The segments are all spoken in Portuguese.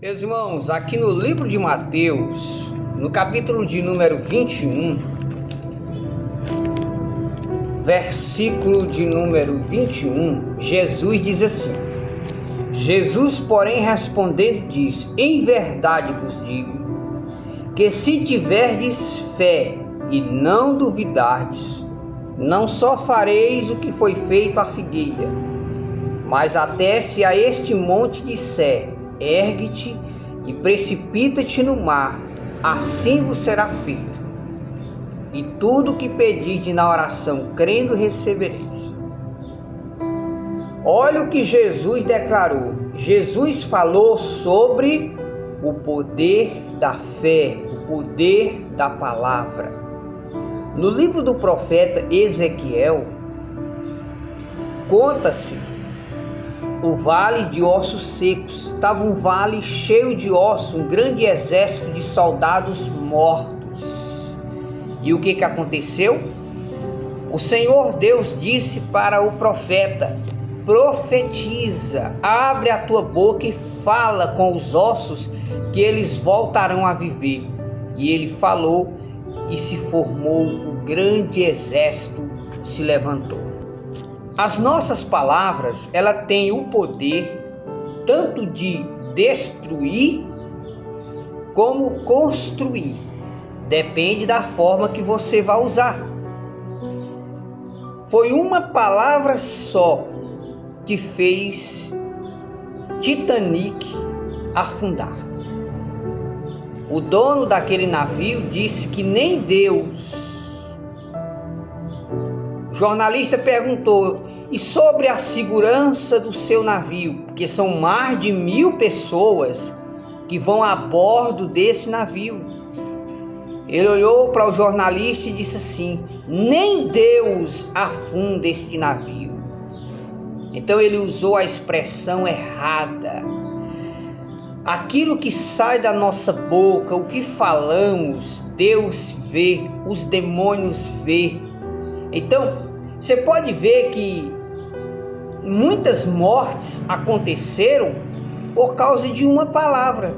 Meus irmãos, aqui no livro de Mateus, no capítulo de número 21, versículo de número 21, Jesus diz assim: Jesus, porém, respondendo, diz: Em verdade vos digo, que se tiverdes fé e não duvidardes, não só fareis o que foi feito à figueira, mas até se a este monte disser: ergue-te e precipita-te no mar, assim vos será feito. E tudo o que pedirdes na oração, crendo, recebereis. Olha o que Jesus declarou. Jesus falou sobre o poder da fé, o poder da palavra. No livro do profeta Ezequiel, conta-se o vale de ossos secos. Estava um vale cheio de ossos, um grande exército de soldados mortos. E o que aconteceu? O Senhor Deus disse para o profeta: profetiza, abre a tua boca e fala com os ossos, que eles voltarão a viver. E ele falou, e se formou um grande exército, se levantou. As nossas palavras, ela tem o poder tanto de destruir como construir. Depende da forma que você vai usar. Foi uma palavra só que fez Titanic afundar. O dono daquele navio disse que nem Deus. O jornalista perguntou: e sobre a segurança do seu navio? Porque são mais de 1000 pessoas que vão a bordo desse navio. Ele olhou para o jornalista e disse assim: nem Deus afunda este navio. Então ele usou a expressão errada. Aquilo que sai da nossa boca, o que falamos, Deus vê, os demônios vê. Então, você pode ver que muitas mortes aconteceram por causa de uma palavra.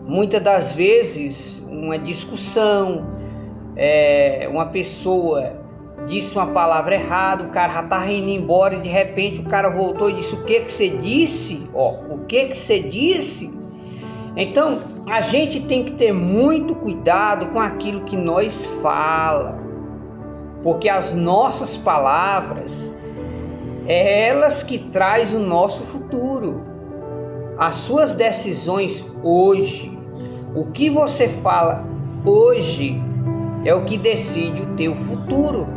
Muitas das vezes, uma discussão, uma pessoa disse uma palavra errada, o cara já estava indo embora e de repente o cara voltou e disse: o que você disse? O que você disse? Então, a gente tem que ter muito cuidado com aquilo que nós falamos, porque as nossas palavras, elas que trazem o nosso futuro. As suas decisões hoje, o que você fala hoje, é o que decide o teu futuro.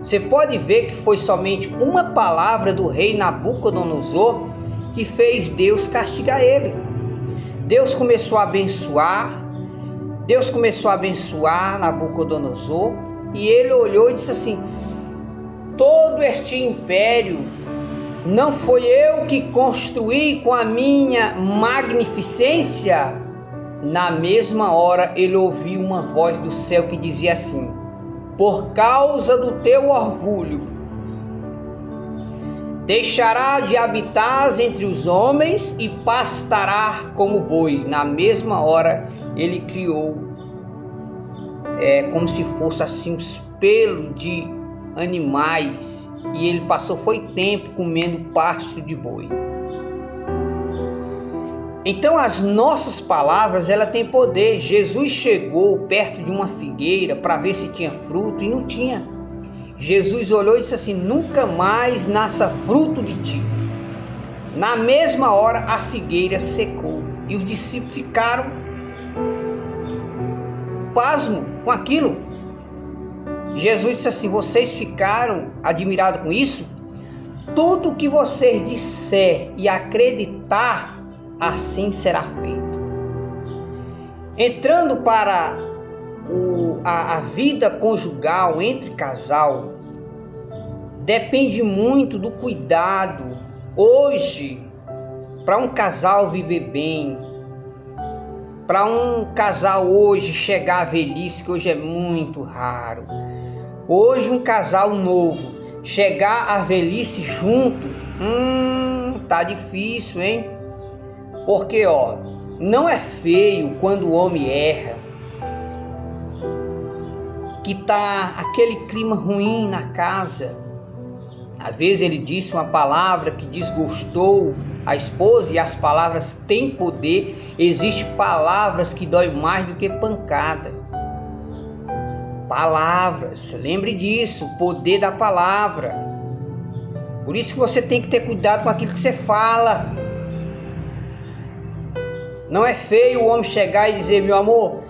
Você pode ver que foi somente uma palavra do rei Nabucodonosor que fez Deus castigar ele. Deus começou a abençoar Nabucodonosor, e ele olhou e disse assim: todo este império não foi eu que construí com a minha magnificência? Na mesma hora ele ouviu uma voz do céu que dizia assim: por causa do teu orgulho, deixará de habitar entre os homens e pastará como boi. Na mesma hora ele criou como se fosse assim os pelos de animais, e ele foi tempo comendo pasto de boi. Então as nossas palavras, ela tem poder. Jesus chegou perto de uma figueira para ver se tinha fruto e não tinha. Jesus olhou e disse assim: nunca mais nasça fruto de ti. Na mesma hora a figueira secou e os discípulos ficaram pasmos com aquilo. Jesus disse assim: vocês ficaram admirados com isso? Tudo que vocês disser e acreditar, assim será feito. Entrando para a vida conjugal entre casal, depende muito do cuidado. Hoje, para um casal viver bem, para um casal hoje chegar à velhice, que hoje é muito raro, hoje um casal novo chegar à velhice junto, tá difícil, hein? Porque, não é feio quando o homem erra, que tá aquele clima ruim na casa. Às vezes ele disse uma palavra que desgostou a esposa, e as palavras têm poder. Existem palavras que doem mais do que pancada. Palavras, lembre disso, o poder da palavra. Por isso que você tem que ter cuidado com aquilo que você fala. Não é feio o homem chegar e dizer: meu amor,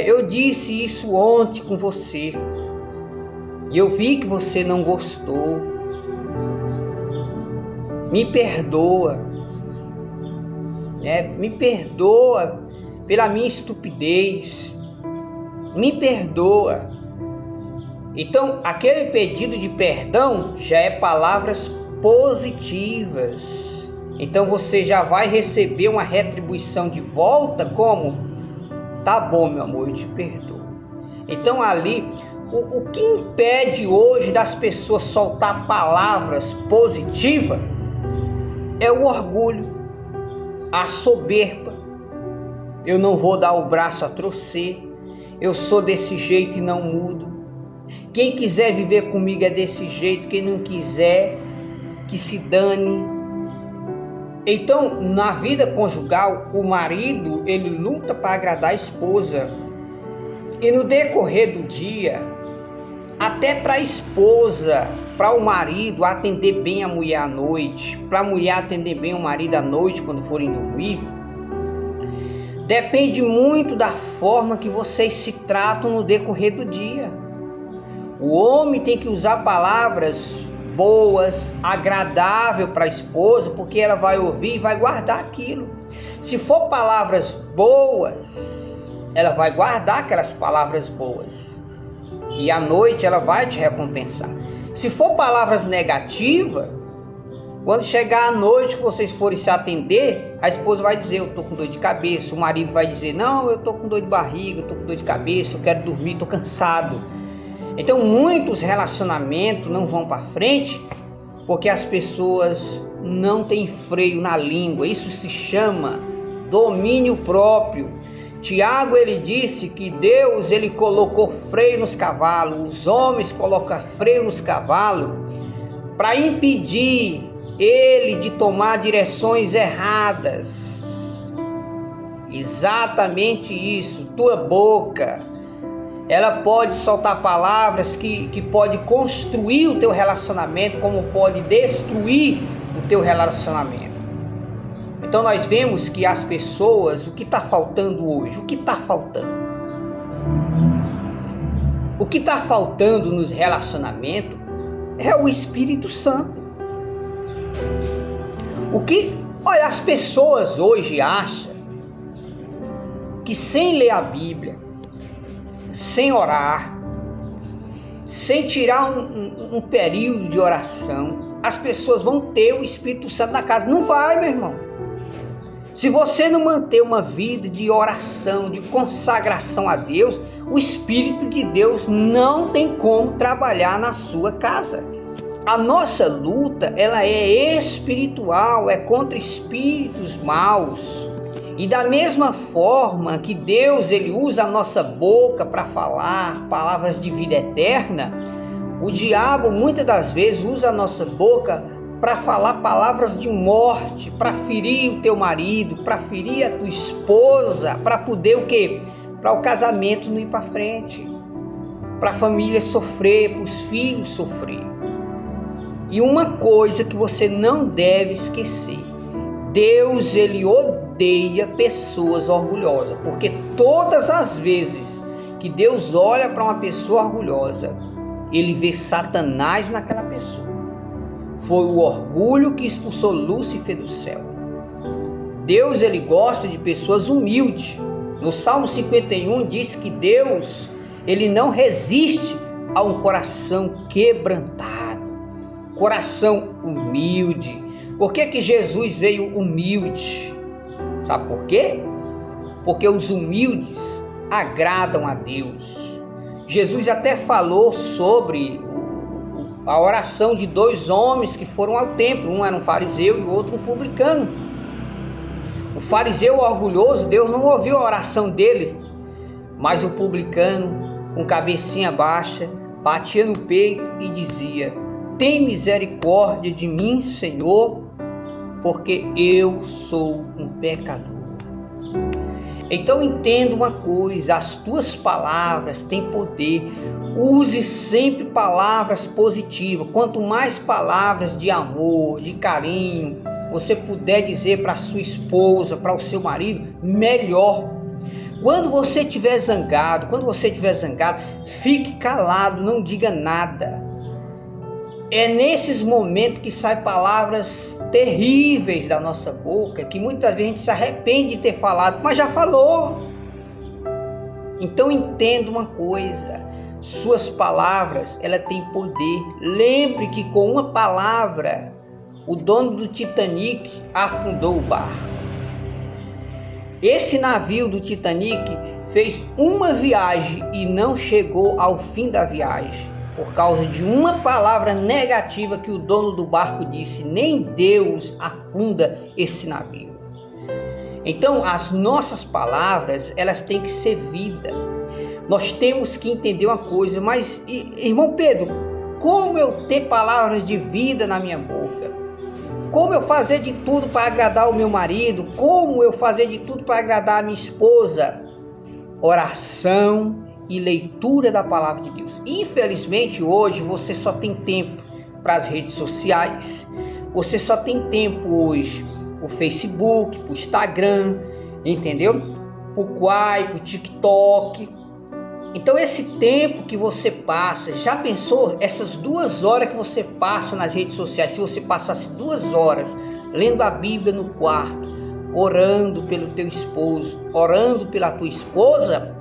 eu disse isso ontem com você, e eu vi que você não gostou. Me perdoa, me perdoa pela minha estupidez, me perdoa. Então, aquele pedido de perdão já é palavras positivas. Então você já vai receber uma retribuição de volta como: tá bom, meu amor, eu te perdoo. Então ali, o que impede hoje das pessoas soltar palavras positivas é o orgulho, a soberba. Eu não vou dar o braço a torcer, eu sou desse jeito e não mudo. Quem quiser viver comigo é desse jeito, quem não quiser, que se dane. Então, na vida conjugal, o marido, ele luta para agradar a esposa. E no decorrer do dia, até para a esposa, para o marido atender bem a mulher à noite, para a mulher atender bem o marido à noite quando forem dormir, depende muito da forma que vocês se tratam no decorrer do dia. O homem tem que usar palavras boas, agradável para a esposa, porque ela vai ouvir e vai guardar aquilo. Se for palavras boas, ela vai guardar aquelas palavras boas, e à noite ela vai te recompensar. Se for palavras negativas, quando chegar à noite que vocês forem se atender, a esposa vai dizer: eu tô com dor de cabeça. O marido vai dizer: não, eu tô com dor de barriga, eu tô com dor de cabeça, eu quero dormir, tô cansado. Então muitos relacionamentos não vão para frente porque as pessoas não têm freio na língua. Isso se chama domínio próprio. Tiago, ele disse que Deus, ele colocou freio nos cavalos. Os homens colocam freio nos cavalos para impedir ele de tomar direções erradas. Exatamente isso. Tua boca, ela pode soltar palavras que pode construir o teu relacionamento, como pode destruir o teu relacionamento. Então nós vemos que as pessoas, o que está faltando hoje? O que está faltando? O que está faltando nos relacionamentos é o Espírito Santo. Olha, as pessoas hoje acham que sem ler a Bíblia, sem orar, sem tirar um período de oração, as pessoas vão ter o Espírito Santo na casa. Não vai, meu irmão. Se você não manter uma vida de oração, de consagração a Deus, o Espírito de Deus não tem como trabalhar na sua casa. A nossa luta, ela é espiritual, é contra espíritos maus. E da mesma forma que Deus, ele usa a nossa boca para falar palavras de vida eterna, o diabo muitas das vezes usa a nossa boca para falar palavras de morte, para ferir o teu marido, para ferir a tua esposa, para poder o quê? Para o casamento não ir para frente, para a família sofrer, para os filhos sofrer. E uma coisa que você não deve esquecer: Deus, ele odeia pessoas orgulhosas, porque todas as vezes que Deus olha para uma pessoa orgulhosa, ele vê Satanás naquela pessoa. Foi o orgulho que expulsou Lúcifer do céu. Deus, ele gosta de pessoas humildes. No Salmo 51 diz que Deus, ele não resiste a um coração quebrantado, coração humilde. Por que Jesus veio humilde? Sabe por quê? Porque os humildes agradam a Deus. Jesus até falou sobre a oração de dois homens que foram ao templo. Um era um fariseu e o outro um publicano. O fariseu orgulhoso, Deus não ouviu a oração dele, mas o publicano, com cabecinha baixa, batia no peito e dizia: tem misericórdia de mim, Senhor, porque eu sou um pecador. Então entenda uma coisa: as tuas palavras têm poder. Use sempre palavras positivas. Quanto mais palavras de amor, de carinho você puder dizer para a sua esposa, para o seu marido, melhor. Quando você estiver zangado, fique calado, não diga nada. É nesses momentos que saem palavras terríveis da nossa boca, que muitas vezes a gente se arrepende de ter falado, mas já falou. Então entenda uma coisa: suas palavras, ela tem poder. Lembre que com uma palavra, o dono do Titanic afundou o barco. Esse navio do Titanic fez uma viagem e não chegou ao fim da viagem, por causa de uma palavra negativa que o dono do barco disse: nem Deus afunda esse navio. Então as nossas palavras, elas têm que ser vida. Nós temos que entender uma coisa: mas irmão Pedro, como eu ter palavras de vida na minha boca? Como eu fazer de tudo para agradar o meu marido? Como eu fazer de tudo para agradar a minha esposa? Oração e leitura da palavra de Deus. Infelizmente hoje você só tem tempo para as redes sociais. Você só tem tempo hoje para o Facebook, para o Instagram, entendeu? Para o Quai, para o TikTok. Então esse tempo que você passa, já pensou essas 2 horas que você passa nas redes sociais? Se você passasse 2 horas lendo a Bíblia no quarto, orando pelo teu esposo, orando pela tua esposa,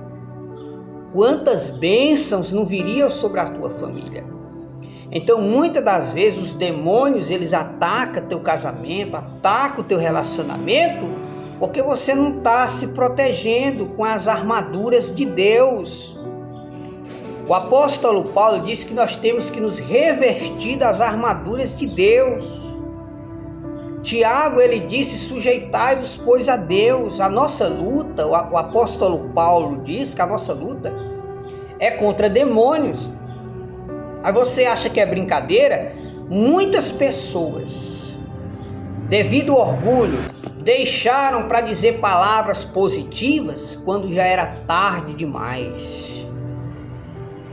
quantas bênçãos não viriam sobre a tua família? Então muitas das vezes os demônios, eles atacam teu casamento, atacam o teu relacionamento, porque você não está se protegendo com as armaduras de Deus. O apóstolo Paulo disse que nós temos que nos revestir das armaduras de Deus. Tiago, ele disse: sujeitai-vos, pois, a Deus. A nossa luta, o apóstolo Paulo diz que a nossa luta é contra demônios. Aí você acha que é brincadeira? Muitas pessoas, devido ao orgulho, deixaram para dizer palavras positivas quando já era tarde demais.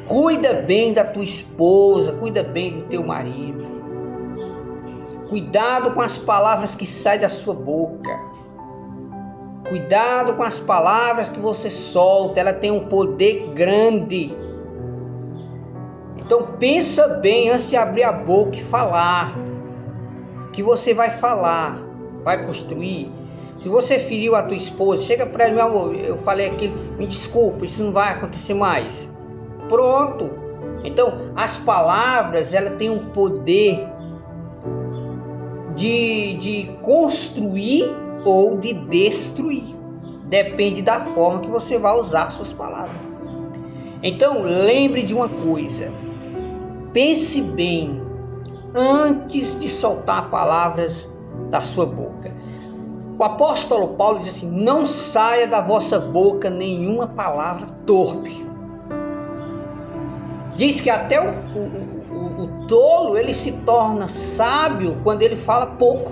Cuida bem da tua esposa, cuida bem do teu marido. Cuidado com as palavras que saem da sua boca. Cuidado com as palavras que você solta, ela tem um poder grande. Então pensa bem antes de abrir a boca e falar. O que você vai falar, vai construir. Se você feriu a tua esposa, chega para ela: meu amor, eu falei aquilo, me desculpa, isso não vai acontecer mais. Pronto. Então as palavras, ela tem um poder de construir ou de destruir. Depende da forma que você vai usar suas palavras. Então lembre de uma coisa: pense bem antes de soltar palavras da sua boca. O apóstolo Paulo diz assim: não saia da vossa boca nenhuma palavra torpe. Diz que até o tolo, ele se torna sábio quando ele fala pouco.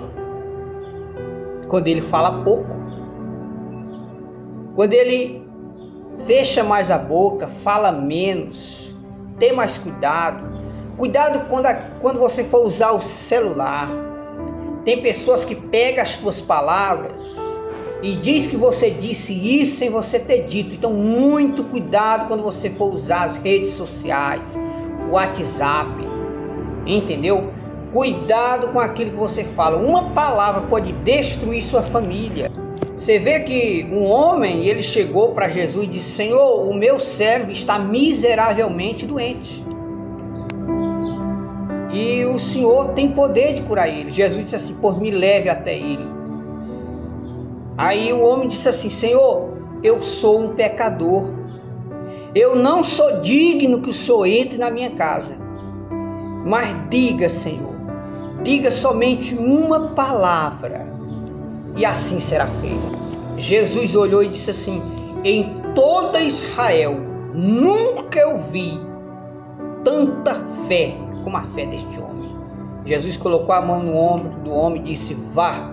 Quando ele fala pouco. Quando ele fecha mais a boca, fala menos, tem mais cuidado. Cuidado quando você for usar o celular. Tem pessoas que pegam as tuas palavras e diz que você disse isso sem você ter dito. Então muito cuidado quando você for usar as redes sociais, o WhatsApp, entendeu? Cuidado com aquilo que você fala. Uma palavra pode destruir sua família. Você vê que um homem, ele chegou para Jesus e disse: Senhor, o meu servo está miseravelmente doente. E o Senhor tem poder de curar ele. Jesus disse assim: por me leve até ele. Aí o homem disse assim: Senhor, eu sou um pecador. Eu não sou digno que o Senhor entre na minha casa. Mas diga, Senhor, diga somente uma palavra e assim será feito. Jesus olhou e disse assim: em toda Israel nunca eu vi tanta fé como a fé deste homem. Jesus colocou a mão no ombro do homem e disse: vá,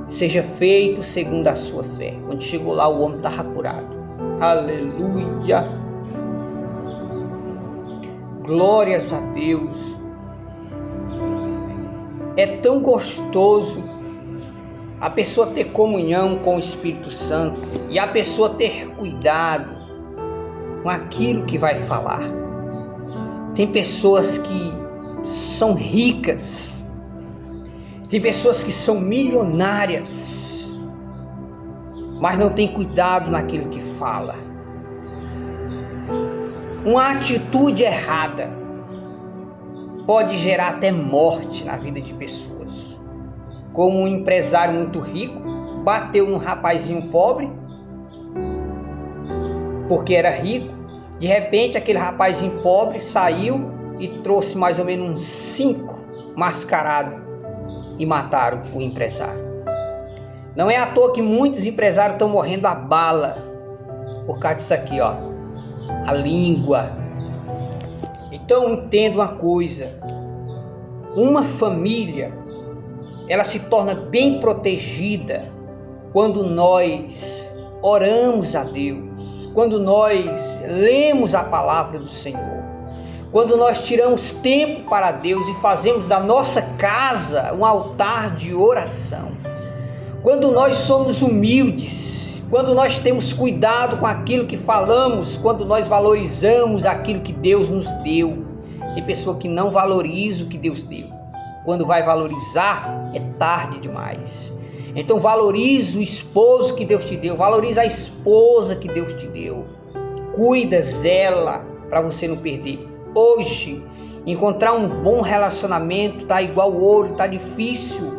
seja feito segundo a sua fé. Quando chegou lá, o homem estava curado. Aleluia! Glórias a Deus! É tão gostoso a pessoa ter comunhão com o Espírito Santo e a pessoa ter cuidado com aquilo que vai falar. Tem pessoas que são ricas, tem pessoas que são milionárias, mas não tem cuidado naquilo que fala. Uma atitude errada pode gerar até morte na vida de pessoas. Como um empresário muito rico bateu num rapazinho pobre, porque era rico. De repente aquele rapazinho pobre saiu e trouxe mais ou menos uns 5 mascarados e mataram o empresário. Não é à toa que muitos empresários estão morrendo a bala por causa disso aqui, ó, a língua. Então entenda uma coisa: uma família, ela se torna bem protegida quando nós oramos a Deus, quando nós lemos a palavra do Senhor, quando nós tiramos tempo para Deus e fazemos da nossa casa um altar de oração, quando nós somos humildes, quando nós temos cuidado com aquilo que falamos, quando nós valorizamos aquilo que Deus nos deu. Tem pessoa que não valoriza o que Deus deu. Quando vai valorizar, é tarde demais. Então valorize o esposo que Deus te deu, valorize a esposa que Deus te deu. Cuida, zela, para você não perder. Hoje, encontrar um bom relacionamento está igual ouro, está difícil.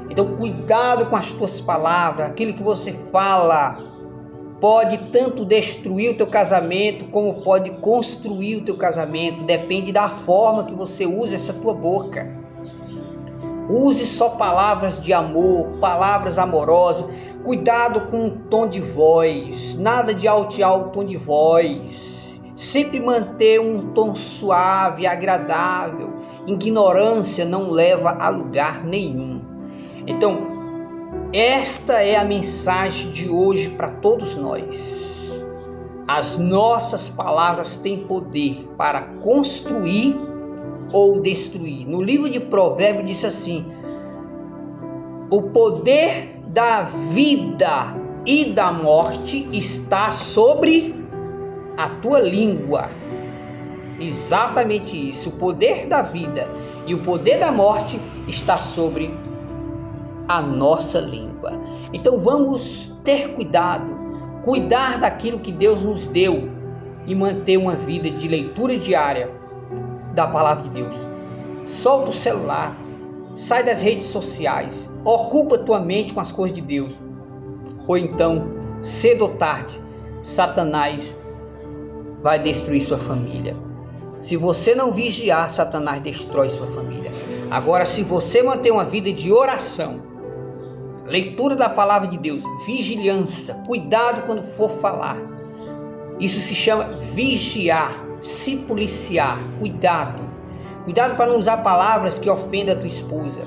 Então cuidado com as tuas palavras, aquilo que você fala pode tanto destruir o teu casamento como pode construir o teu casamento. Depende da forma que você usa essa tua boca. Use só palavras de amor, palavras amorosas. Cuidado com o tom de voz, nada de altear o tom de voz. Sempre manter um tom suave, agradável. Ignorância não leva a lugar nenhum. Então, esta é a mensagem de hoje para todos nós. As nossas palavras têm poder para construir ou destruir. No livro de Provérbios diz assim: o poder da vida e da morte está sobre a tua língua. Exatamente isso. O poder da vida e o poder da morte está sobre a nossa língua. Então vamos ter cuidado, cuidar daquilo que Deus nos deu e manter uma vida de leitura diária da palavra de Deus. Solta o celular, sai das redes sociais, ocupa tua mente com as coisas de Deus, ou então, cedo ou tarde, Satanás vai destruir sua família. Se você não vigiar, Satanás destrói sua família. Agora, se você manter uma vida de oração, leitura da palavra de Deus, vigilância, cuidado quando for falar, isso se chama vigiar, se policiar, cuidado para não usar palavras que ofendam a tua esposa,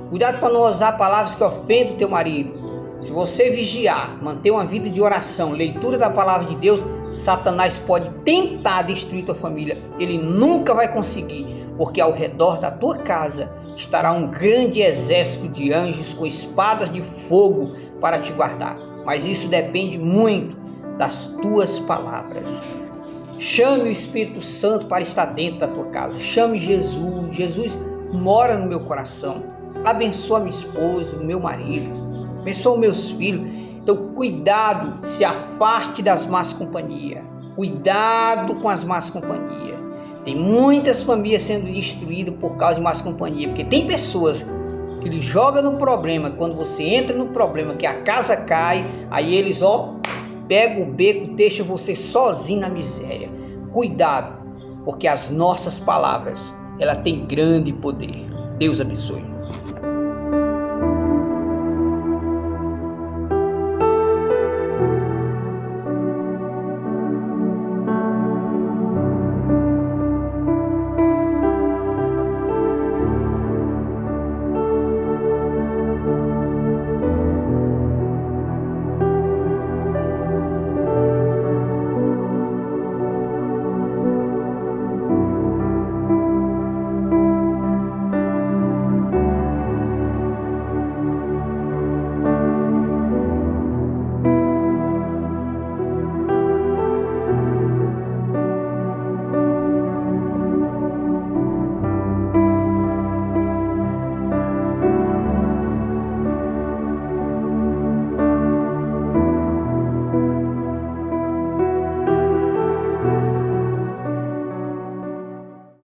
cuidado para não usar palavras que ofendam o teu marido. Se você vigiar, manter uma vida de oração, leitura da palavra de Deus, Satanás pode tentar destruir tua família, ele nunca vai conseguir, porque ao redor da tua casa estará um grande exército de anjos com espadas de fogo para te guardar. Mas isso depende muito das tuas palavras. Chame o Espírito Santo para estar dentro da tua casa. Chame Jesus. Jesus mora no meu coração. Abençoa minha esposa, o meu marido. Abençoa meus filhos. Então cuidado, se afaste das más companhias. Cuidado com as más companhias. Tem muitas famílias sendo destruídas por causa de más companhia, porque tem pessoas que lhe jogam no problema. Quando você entra no problema, que a casa cai, aí eles pegam o beco, deixam você sozinho na miséria. Cuidado, porque as nossas palavras, ela tem grande poder. Deus abençoe.